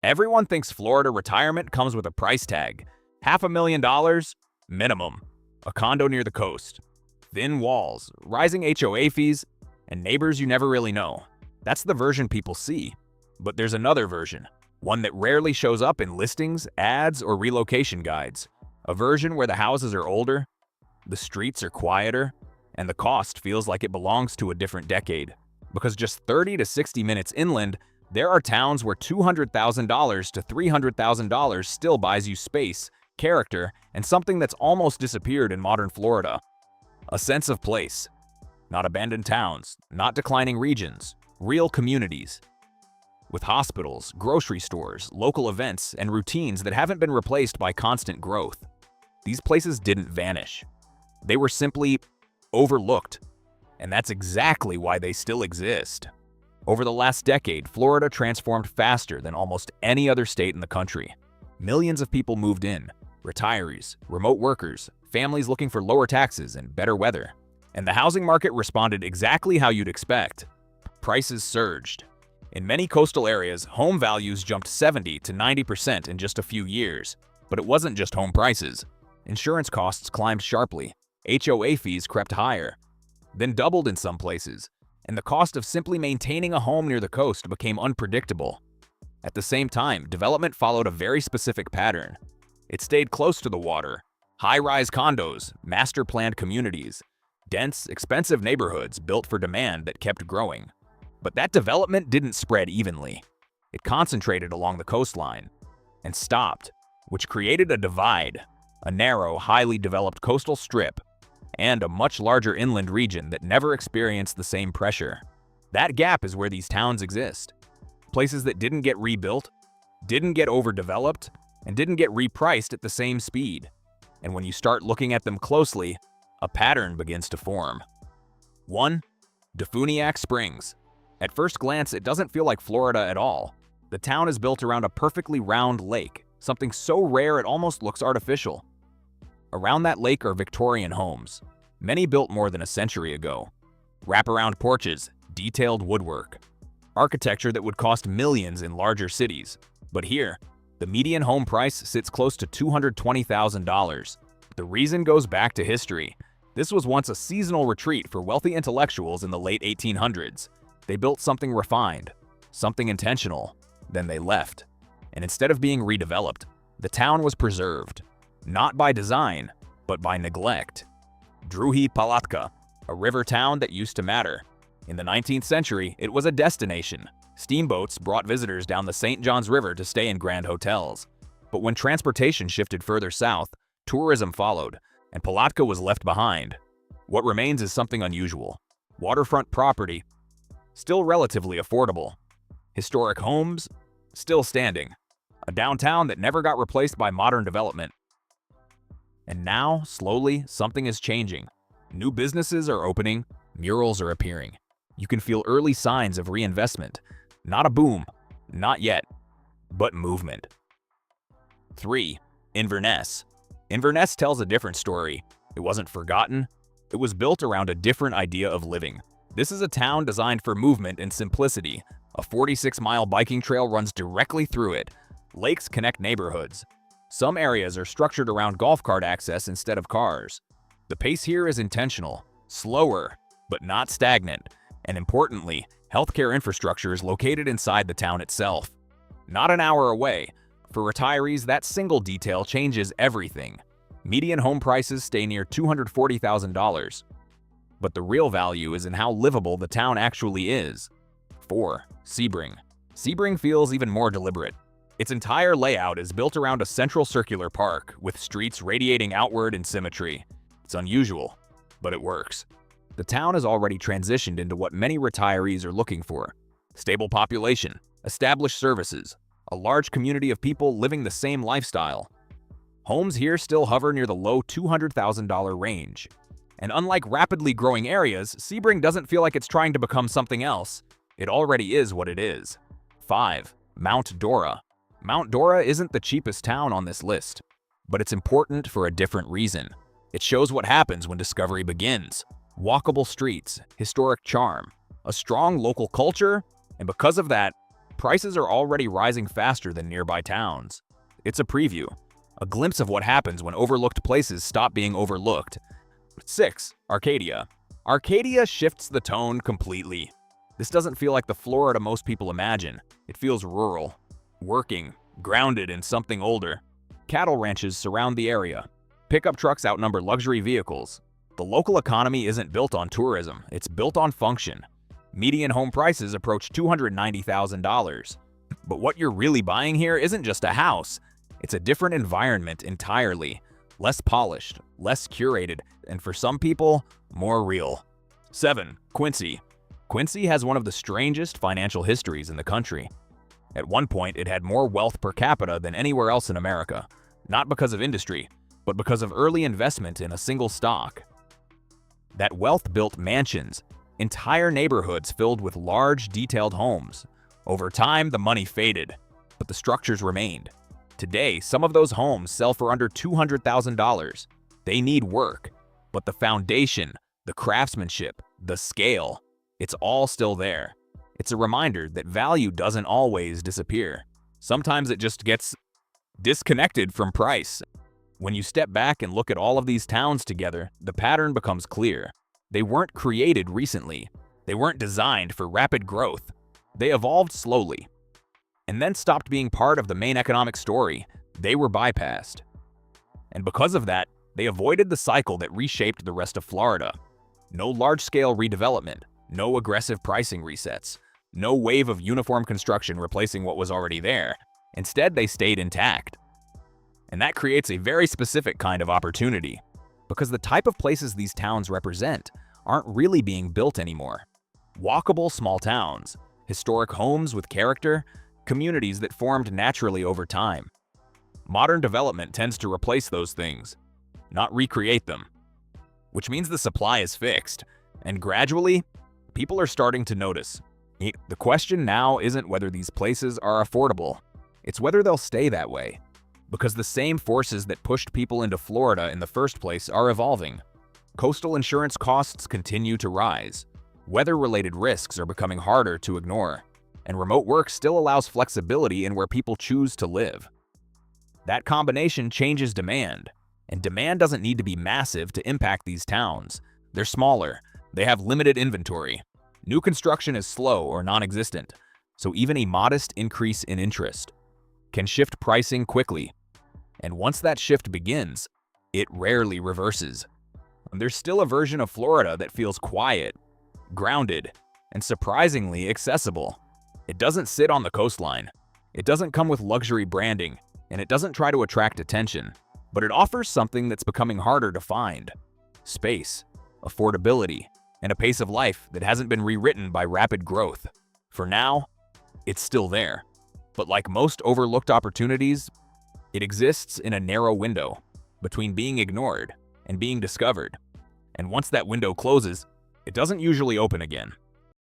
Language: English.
Everyone thinks Florida retirement comes with a price tag. $500,000 minimum. A condo near the coast. Thin walls, rising HOA fees, and neighbors you never really know. That's the version people see. But there's another version. One that rarely shows up in listings, ads, or relocation guides. A version where the houses are older, the streets are quieter, and the cost feels like it belongs to a different decade. Because just 30 to 60 minutes inland, there are towns where $200,000 to $300,000 still buys you space, character, and something that's almost disappeared in modern Florida. A sense of place. Not abandoned towns, not declining regions, real communities. With hospitals, grocery stores, local events, and routines that haven't been replaced by constant growth. These places didn't vanish. They were simply overlooked. And that's exactly why they still exist. Over the last decade, Florida transformed faster than almost any other state in the country. Millions of people moved in, retirees, remote workers, families looking for lower taxes and better weather. And the housing market responded exactly how you'd expect. Prices surged. In many coastal areas, home values jumped 70 to 90% in just a few years. But it wasn't just home prices. Insurance costs climbed sharply, HOA fees crept higher, then doubled in some places, and the cost of simply maintaining a home near the coast became unpredictable. At the same time, development followed a very specific pattern. It stayed close to the water. High-rise condos, master-planned communities, dense, expensive neighborhoods built for demand that kept growing. But that development didn't spread evenly. It concentrated along the coastline and stopped, which created a divide, a narrow, highly developed coastal strip, and a much larger inland region that never experienced the same pressure. That gap is where these towns exist. Places that didn't get rebuilt, didn't get overdeveloped, and didn't get repriced at the same speed. And when you start looking at them closely, a pattern begins to form. 1. DeFuniak Springs. At first glance, it doesn't feel like Florida at all. The town is built around a perfectly round lake, something so rare it almost looks artificial. Around that lake are Victorian homes, many built more than a century ago. Wraparound porches, detailed woodwork. Architecture that would cost millions in larger cities. But here, the median home price sits close to $220,000. The reason goes back to history. This was once a seasonal retreat for wealthy intellectuals in the late 1800s. They built something refined, something intentional, then they left. And instead of being redeveloped, the town was preserved. Not by design, but by neglect. Palatka, a river town that used to matter. In the 19th century, it was a destination. Steamboats brought visitors down the St. Johns River to stay in grand hotels. But when transportation shifted further south, tourism followed, and Palatka was left behind. What remains is something unusual. Waterfront property, still relatively affordable. Historic homes, still standing. A downtown that never got replaced by modern development. And now, slowly, something is changing. New businesses are opening, murals are appearing. You can feel early signs of reinvestment. Not a boom, not yet, but movement. 3. Inverness. Inverness tells a different story. It wasn't forgotten. It was built around a different idea of living. This is a town designed for movement and simplicity. A 46-mile biking trail runs directly through it. Lakes connect neighborhoods. Some areas are structured around golf cart access instead of cars. The pace here is intentional, slower, but not stagnant. And importantly, healthcare infrastructure is located inside the town itself. Not an hour away. For retirees, that single detail changes everything. Median home prices stay near $240,000. But the real value is in how livable the town actually is. 4. Sebring. Sebring feels even more deliberate. Its entire layout is built around a central circular park, with streets radiating outward in symmetry. It's unusual, but it works. The town has already transitioned into what many retirees are looking for. Stable population, established services, a large community of people living the same lifestyle. Homes here still hover near the low $200,000 range. And unlike rapidly growing areas, Sebring doesn't feel like it's trying to become something else. It already is what it is. 5. Mount Dora. Mount Dora isn't the cheapest town on this list, but it's important for a different reason. It shows what happens when discovery begins. Walkable streets, historic charm, a strong local culture, and because of that, prices are already rising faster than nearby towns. It's a preview, a glimpse of what happens when overlooked places stop being overlooked. 6. Arcadia. Arcadia shifts the tone completely. This doesn't feel like the Florida most people imagine. It feels rural, working, grounded in something older. Cattle ranches surround the area. Pickup trucks outnumber luxury vehicles. The local economy isn't built on tourism, it's built on function. Median home prices approach $290,000. But what you're really buying here isn't just a house. It's a different environment entirely. Less polished, less curated, and for some people, more real. 7. Quincy. Quincy has one of the strangest financial histories in the country. At one point, it had more wealth per capita than anywhere else in America, not because of industry, but because of early investment in a single stock. That wealth built mansions, entire neighborhoods filled with large, detailed homes. Over time, the money faded, but the structures remained. Today, some of those homes sell for under $200,000. They need work, but the foundation, the craftsmanship, the scale, it's all still there. It's a reminder that value doesn't always disappear. Sometimes it just gets disconnected from price. When you step back and look at all of these towns together, the pattern becomes clear. They weren't created recently. They weren't designed for rapid growth. They evolved slowly, and then stopped being part of the main economic story. They were bypassed. And because of that, they avoided the cycle that reshaped the rest of Florida. No large-scale redevelopment, no aggressive pricing resets, no wave of uniform construction replacing what was already there. Instead, they stayed intact. And that creates a very specific kind of opportunity, because the type of places these towns represent aren't really being built anymore. Walkable small towns, historic homes with character, communities that formed naturally over time. Modern development tends to replace those things, not recreate them, which means the supply is fixed, and gradually, people are starting to notice. The question now isn't whether these places are affordable, it's whether they'll stay that way, because the same forces that pushed people into Florida in the first place are evolving. Coastal insurance costs continue to rise, weather-related risks are becoming harder to ignore, and remote work still allows flexibility in where people choose to live. That combination changes demand, and demand doesn't need to be massive to impact these towns. They're smaller, they have limited inventory. New construction is slow or non-existent, so even a modest increase in interest can shift pricing quickly. And once that shift begins, it rarely reverses. There's still a version of Florida that feels quiet, grounded, and surprisingly accessible. It doesn't sit on the coastline. It doesn't come with luxury branding, and it doesn't try to attract attention. But it offers something that's becoming harder to find: space, affordability, and a pace of life that hasn't been rewritten by rapid growth. For now, it's still there. But like most overlooked opportunities, it exists in a narrow window between being ignored and being discovered. And once that window closes, it doesn't usually open again.